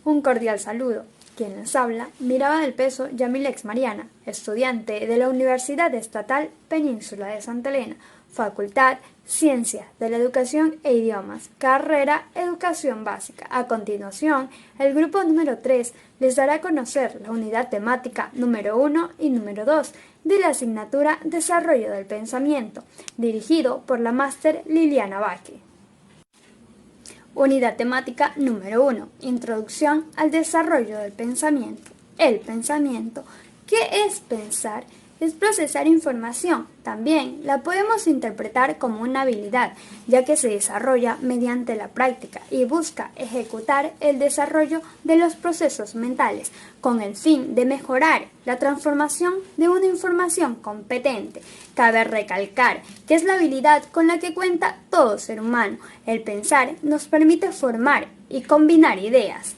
Un cordial saludo. Quien les habla, Miraba del Peso Yamilex Mariana, estudiante de la Universidad Estatal Península de Santa Elena, Facultad Ciencias de la Educación e Idiomas, carrera Educación Básica. A continuación, el grupo número 3 les dará a conocer la unidad temática número 1 y número 2 de la asignatura Desarrollo del Pensamiento, dirigido por la máster Liliana Baque. Unidad temática número 1. Introducción al desarrollo del pensamiento. El pensamiento. ¿Qué es pensar? Es procesar información. También la podemos interpretar como una habilidad, ya que se desarrolla mediante la práctica y busca ejecutar el desarrollo de los procesos mentales, con el fin de mejorar la transformación de una información competente. Cabe recalcar que es la habilidad con la que cuenta todo ser humano. El pensar nos permite formar y combinar ideas.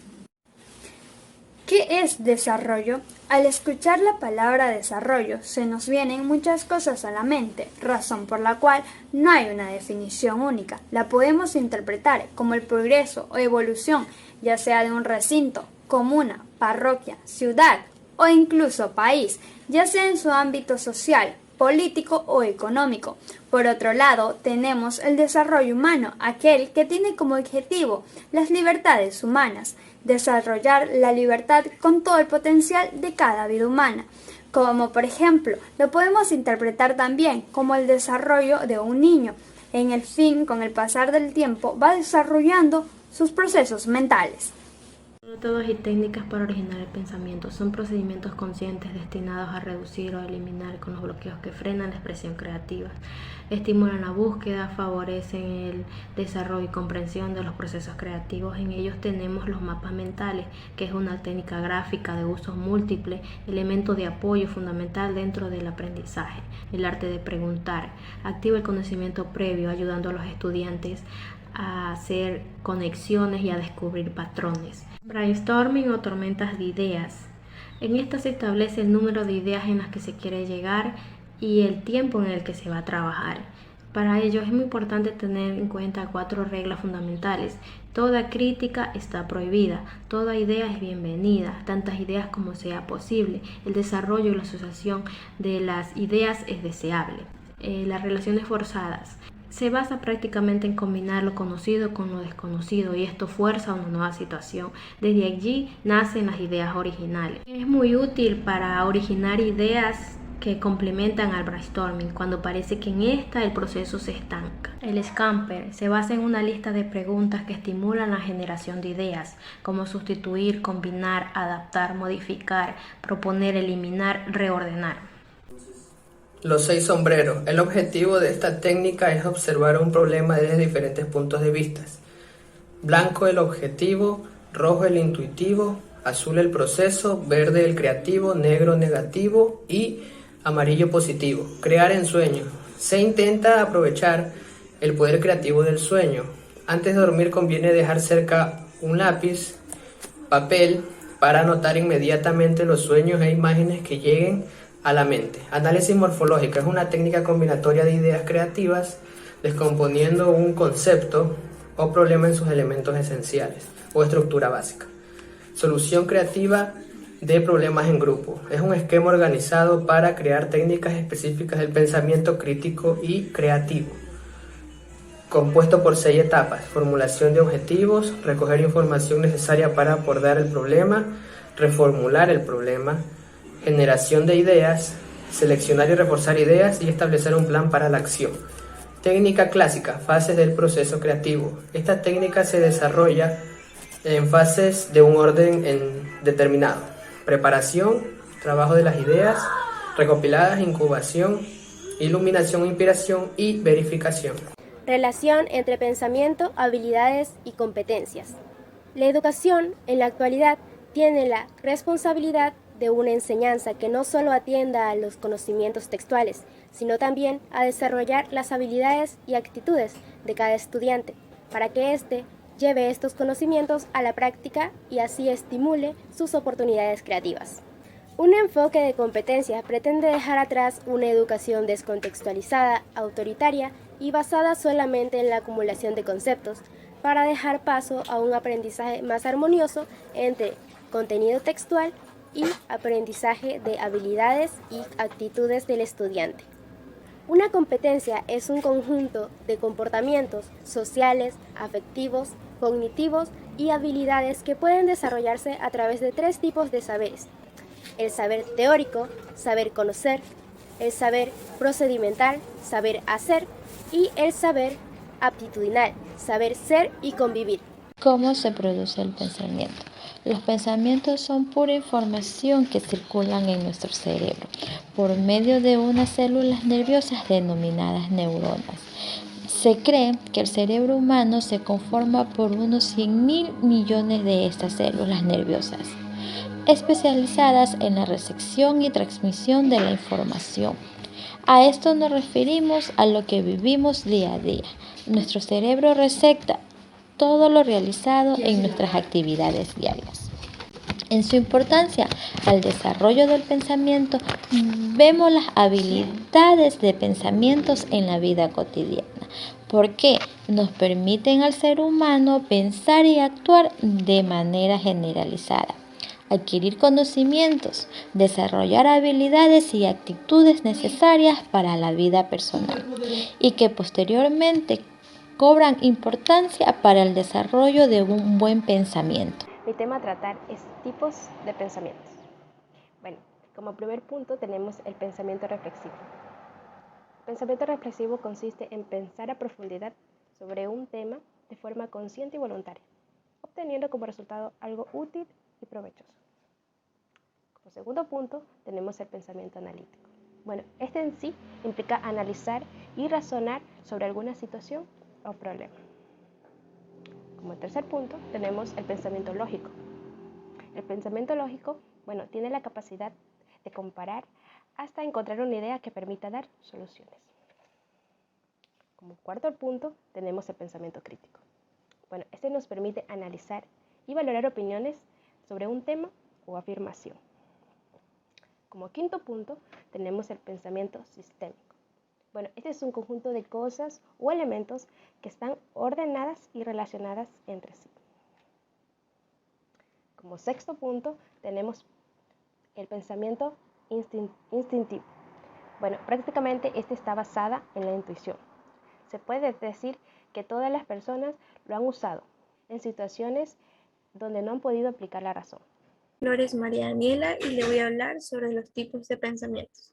¿Qué es desarrollo? Al escuchar la palabra desarrollo se nos vienen muchas cosas a la mente, razón por la cual no hay una definición única. La podemos interpretar como el progreso o evolución, ya sea de un recinto, comuna, parroquia, ciudad o incluso país, ya sea en su ámbito social, político o económico. Por otro lado, tenemos el desarrollo humano, aquel que tiene como objetivo las libertades humanas, desarrollar la libertad con todo el potencial de cada vida humana, como por ejemplo, lo podemos interpretar también como el desarrollo de un niño. En el fin, con el pasar del tiempo, va desarrollando sus procesos mentales. Métodos y técnicas para originar el pensamiento son procedimientos conscientes destinados a reducir o eliminar con los bloqueos que frenan la expresión creativa, estimulan la búsqueda, favorecen el desarrollo y comprensión de los procesos creativos. En ellos tenemos los mapas mentales, que es una técnica gráfica de usos múltiples, elemento de apoyo fundamental dentro del aprendizaje. El arte de preguntar activa el conocimiento previo, ayudando a los estudiantes a hacer conexiones y a descubrir patrones. Brainstorming o tormentas de ideas. En esta se establece el número de ideas en las que se quiere llegar y el tiempo en el que se va a trabajar. Para ello es muy importante tener en cuenta 4 reglas fundamentales. Toda crítica está prohibida, toda idea es bienvenida, tantas ideas como sea posible. El desarrollo y la asociación de las ideas es deseable. Las relaciones forzadas. Se basa prácticamente en combinar lo conocido con lo desconocido y esto fuerza una nueva situación. Desde allí nacen las ideas originales. Es muy útil para originar ideas que complementan al brainstorming cuando parece que en esta el proceso se estanca. El Scamper se basa en una lista de preguntas que estimulan la generación de ideas, como sustituir, combinar, adaptar, modificar, proponer, eliminar, reordenar. Los 6 sombreros. El objetivo de esta técnica es observar un problema desde diferentes puntos de vista. Blanco el objetivo, rojo el intuitivo, azul el proceso, verde el creativo, negro negativo y amarillo positivo. Crear en sueño. Se intenta aprovechar el poder creativo del sueño. Antes de dormir conviene dejar cerca un lápiz, papel, para anotar inmediatamente los sueños e imágenes que lleguen a la mente. Análisis morfológico es una técnica combinatoria de ideas creativas, descomponiendo un concepto o problema en sus elementos esenciales o estructura básica. Solución creativa de problemas en grupo. Es un esquema organizado para crear técnicas específicas del pensamiento crítico y creativo. Compuesto por 6 etapas: formulación de objetivos, recoger información necesaria para abordar el problema, reformular el problema, generación de ideas, seleccionar y reforzar ideas y establecer un plan para la acción. Técnica clásica, fases del proceso creativo. Esta técnica se desarrolla en fases de un orden determinado: preparación, trabajo de las ideas recopiladas, incubación, iluminación, inspiración y verificación. Relación entre pensamiento, habilidades y competencias. La educación, en la actualidad, tiene la responsabilidad de una enseñanza que no solo atienda a los conocimientos textuales, sino también a desarrollar las habilidades y actitudes de cada estudiante, para que éste lleve estos conocimientos a la práctica y así estimule sus oportunidades creativas. Un enfoque de competencia pretende dejar atrás una educación descontextualizada, autoritaria y basada solamente en la acumulación de conceptos, para dejar paso a un aprendizaje más armonioso entre contenido textual y aprendizaje de habilidades y actitudes del estudiante. Una competencia es un conjunto de comportamientos sociales, afectivos, cognitivos y habilidades que pueden desarrollarse a través de 3 tipos de saberes: el saber teórico, saber conocer, el saber procedimental, saber hacer, y el saber aptitudinal, saber ser y convivir. ¿Cómo se produce el pensamiento? Los pensamientos son pura información que circulan en nuestro cerebro por medio de unas células nerviosas denominadas neuronas. Se cree que el cerebro humano se conforma por unos 100.000 millones de estas células nerviosas, especializadas en la recepción y transmisión de la información. A esto nos referimos a lo que vivimos día a día. Nuestro cerebro recepta todo lo realizado en nuestras actividades diarias. En su importancia al desarrollo del pensamiento, vemos las habilidades de pensamientos en la vida cotidiana, porque nos permiten al ser humano pensar y actuar de manera generalizada, adquirir conocimientos, desarrollar habilidades y actitudes necesarias para la vida personal, y que posteriormente cobran importancia para el desarrollo de un buen pensamiento. Mi tema a tratar es tipos de pensamientos. Bueno, como primer punto tenemos el pensamiento reflexivo. El pensamiento reflexivo consiste en pensar a profundidad sobre un tema de forma consciente y voluntaria, obteniendo como resultado algo útil y provechoso. Como segundo punto tenemos el pensamiento analítico. Bueno, este en sí implica analizar y razonar sobre alguna situación o problema. Como tercer punto tenemos el pensamiento lógico. El pensamiento lógico, tiene la capacidad de comparar hasta encontrar una idea que permita dar soluciones. Como cuarto punto tenemos el pensamiento crítico. Este nos permite analizar y valorar opiniones sobre un tema o afirmación. Como quinto punto tenemos el pensamiento sistémico. Este es un conjunto de cosas o elementos que están ordenadas y relacionadas entre sí. Como sexto punto tenemos el pensamiento instintivo. Prácticamente este está basada en la intuición. Se puede decir que todas las personas lo han usado en situaciones donde no han podido aplicar la razón. Mi nombre es María Daniela y le voy a hablar sobre los tipos de pensamientos.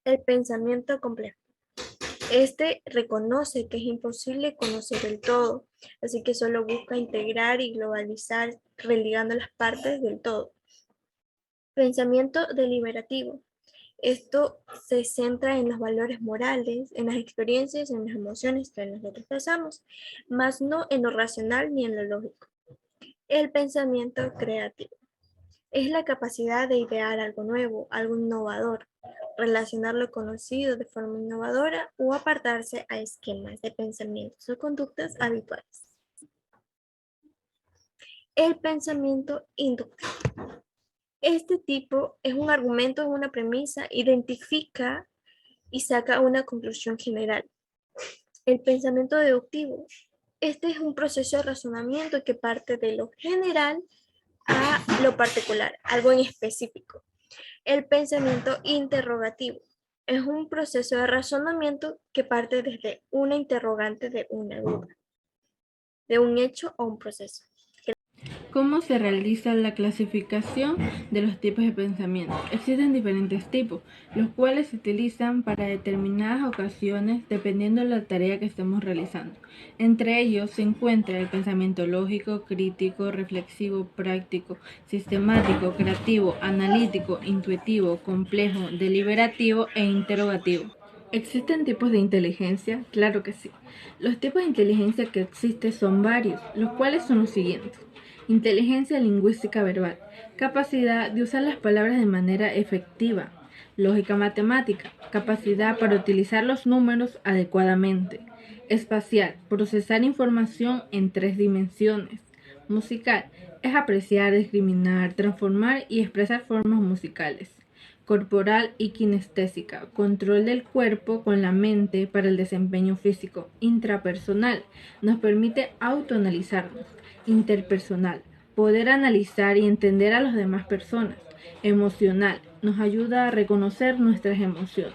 El pensamiento complejo. Este reconoce que es imposible conocer el todo, así que solo busca integrar y globalizar, religando las partes del todo. Pensamiento deliberativo. Esto se centra en los valores morales, en las experiencias, en las emociones que nosotros pasamos, más no en lo racional ni en lo lógico. El pensamiento creativo. Es la capacidad de idear algo nuevo, algo innovador, relacionar lo conocido de forma innovadora o apartarse a esquemas de pensamientos o conductas habituales. El pensamiento inductivo. Este tipo es un argumento, es una premisa, identifica y saca una conclusión general. El pensamiento deductivo. Este es un proceso de razonamiento que parte de lo general a lo particular, algo en específico. El pensamiento interrogativo es un proceso de razonamiento que parte desde una interrogante de una duda, de un hecho o un proceso. ¿Cómo se realiza la clasificación de los tipos de pensamiento? Existen diferentes tipos, los cuales se utilizan para determinadas ocasiones dependiendo de la tarea que estemos realizando. Entre ellos se encuentra el pensamiento lógico, crítico, reflexivo, práctico, sistemático, creativo, analítico, intuitivo, complejo, deliberativo e interrogativo. ¿Existen tipos de inteligencia? Claro que sí. Los tipos de inteligencia que existen son varios, los cuales son los siguientes. Inteligencia lingüística verbal, capacidad de usar las palabras de manera efectiva. Lógica matemática, capacidad para utilizar los números adecuadamente. Espacial, procesar información en 3 dimensiones. Musical, es apreciar, discriminar, transformar y expresar formas musicales. corporal y kinestésica, control del cuerpo con la mente para el desempeño físico, intrapersonal, nos permite autoanalizarnos, interpersonal, poder analizar y entender a las demás personas, emocional, nos ayuda a reconocer nuestras emociones,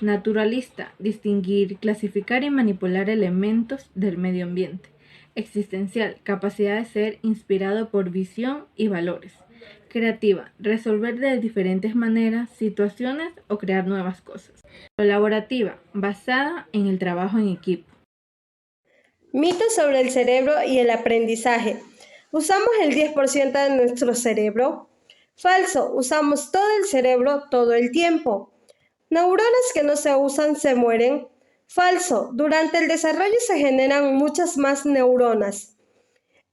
naturalista, distinguir, clasificar y manipular elementos del medio ambiente, existencial, capacidad de ser inspirado por visión y valores. Creativa, resolver de diferentes maneras situaciones o crear nuevas cosas. Colaborativa, basada en el trabajo en equipo. Mitos sobre el cerebro y el aprendizaje. ¿Usamos el 10% de nuestro cerebro? Falso, usamos todo el cerebro todo el tiempo. Neuronas que no se usan se mueren. Falso, durante el desarrollo se generan muchas más neuronas.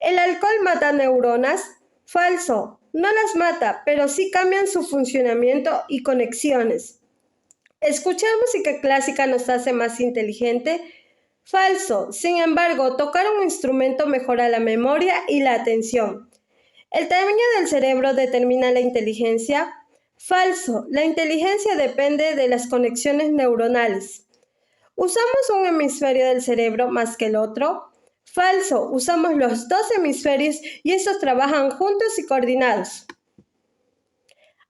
¿El alcohol mata neuronas? Falso, no las mata, pero sí cambian su funcionamiento y conexiones. ¿Escuchar música clásica nos hace más inteligente? Falso, sin embargo, tocar un instrumento mejora la memoria y la atención. ¿El tamaño del cerebro determina la inteligencia? Falso, la inteligencia depende de las conexiones neuronales. ¿Usamos un hemisferio del cerebro más que el otro? Falso, usamos los dos hemisferios y estos trabajan juntos y coordinados.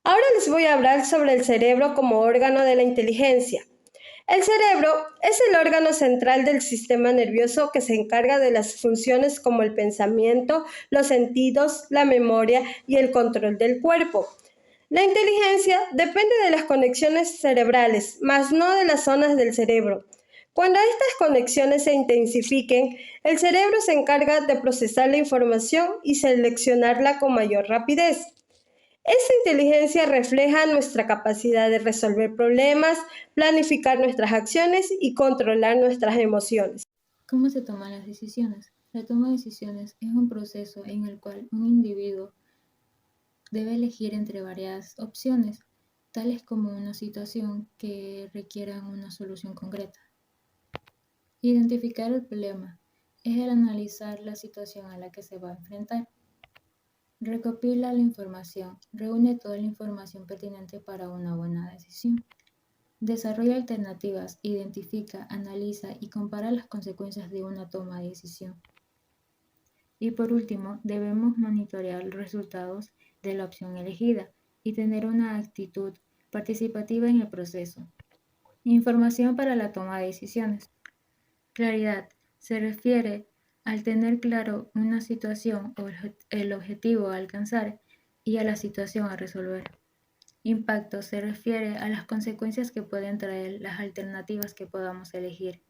Ahora les voy a hablar sobre el cerebro como órgano de la inteligencia. El cerebro es el órgano central del sistema nervioso que se encarga de las funciones como el pensamiento, los sentidos, la memoria y el control del cuerpo. La inteligencia depende de las conexiones cerebrales, mas no de las zonas del cerebro. Cuando estas conexiones se intensifiquen, el cerebro se encarga de procesar la información y seleccionarla con mayor rapidez. Esta inteligencia refleja nuestra capacidad de resolver problemas, planificar nuestras acciones y controlar nuestras emociones. ¿Cómo se toman las decisiones? La toma de decisiones es un proceso en el cual un individuo debe elegir entre varias opciones, tales como una situación que requiera una solución concreta. Identificar el problema es el analizar la situación a la que se va a enfrentar. Recopila la información, reúne toda la información pertinente para una buena decisión. Desarrolla alternativas, identifica, analiza y compara las consecuencias de una toma de decisión. Y por último, debemos monitorear los resultados de la opción elegida y tener una actitud participativa en el proceso. Información para la toma de decisiones. Claridad se refiere al tener claro una situación o el objetivo a alcanzar y a la situación a resolver. Impacto se refiere a las consecuencias que pueden traer las alternativas que podamos elegir.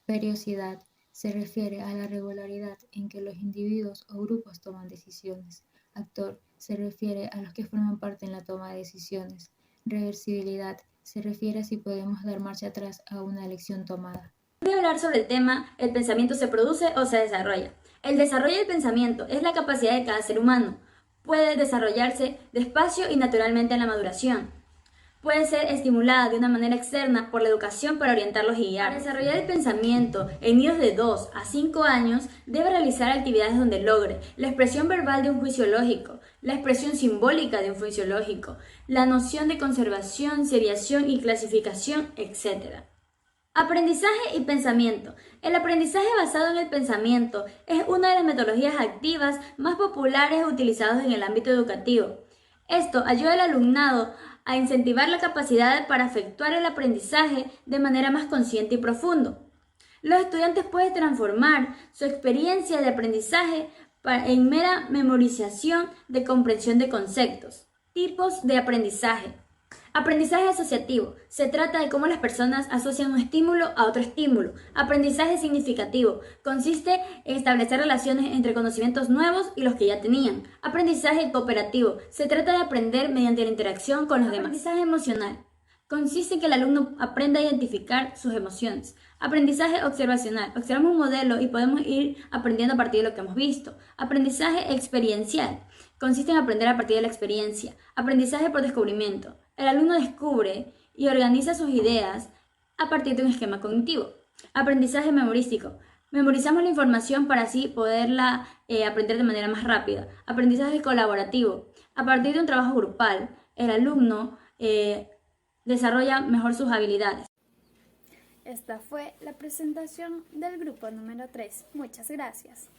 Periodicidad se refiere a la regularidad en que los individuos o grupos toman decisiones. Actor se refiere a los que forman parte en la toma de decisiones. Reversibilidad se refiere a si podemos dar marcha atrás a una elección tomada. Voy a hablar sobre el tema ¿el pensamiento se produce o se desarrolla? El desarrollo del pensamiento es la capacidad de cada ser humano. Puede desarrollarse despacio y naturalmente en la maduración. Puede ser estimulada de una manera externa por la educación para orientarlos y guiar. Para desarrollar el pensamiento, en niños de 2 a 5 años debe realizar actividades donde logre la expresión verbal de un juicio lógico, la expresión simbólica de un juicio lógico, la noción de conservación, seriación y clasificación, etc. Aprendizaje y pensamiento. El aprendizaje basado en el pensamiento es una de las metodologías activas más populares utilizadas en el ámbito educativo. Esto ayuda al alumnado a incentivar la capacidad para efectuar el aprendizaje de manera más consciente y profundo. Los estudiantes pueden transformar su experiencia de aprendizaje en mera memorización de comprensión de conceptos. Tipos de aprendizaje. Aprendizaje asociativo. Se trata de cómo las personas asocian un estímulo a otro estímulo. Aprendizaje significativo. Consiste en establecer relaciones entre conocimientos nuevos y los que ya tenían. Aprendizaje cooperativo. Se trata de aprender mediante la interacción con los demás. Aprendizaje emocional. Consiste en que el alumno aprenda a identificar sus emociones. Aprendizaje observacional. Observamos un modelo y podemos ir aprendiendo a partir de lo que hemos visto. Aprendizaje experiencial. Consiste en aprender a partir de la experiencia. Aprendizaje por descubrimiento. El alumno descubre y organiza sus ideas a partir de un esquema cognitivo. Aprendizaje memorístico. Memorizamos la información para así poderla aprender de manera más rápida. Aprendizaje colaborativo. A partir de un trabajo grupal, el alumno desarrolla mejor sus habilidades. Esta fue la presentación del grupo número 3. Muchas gracias.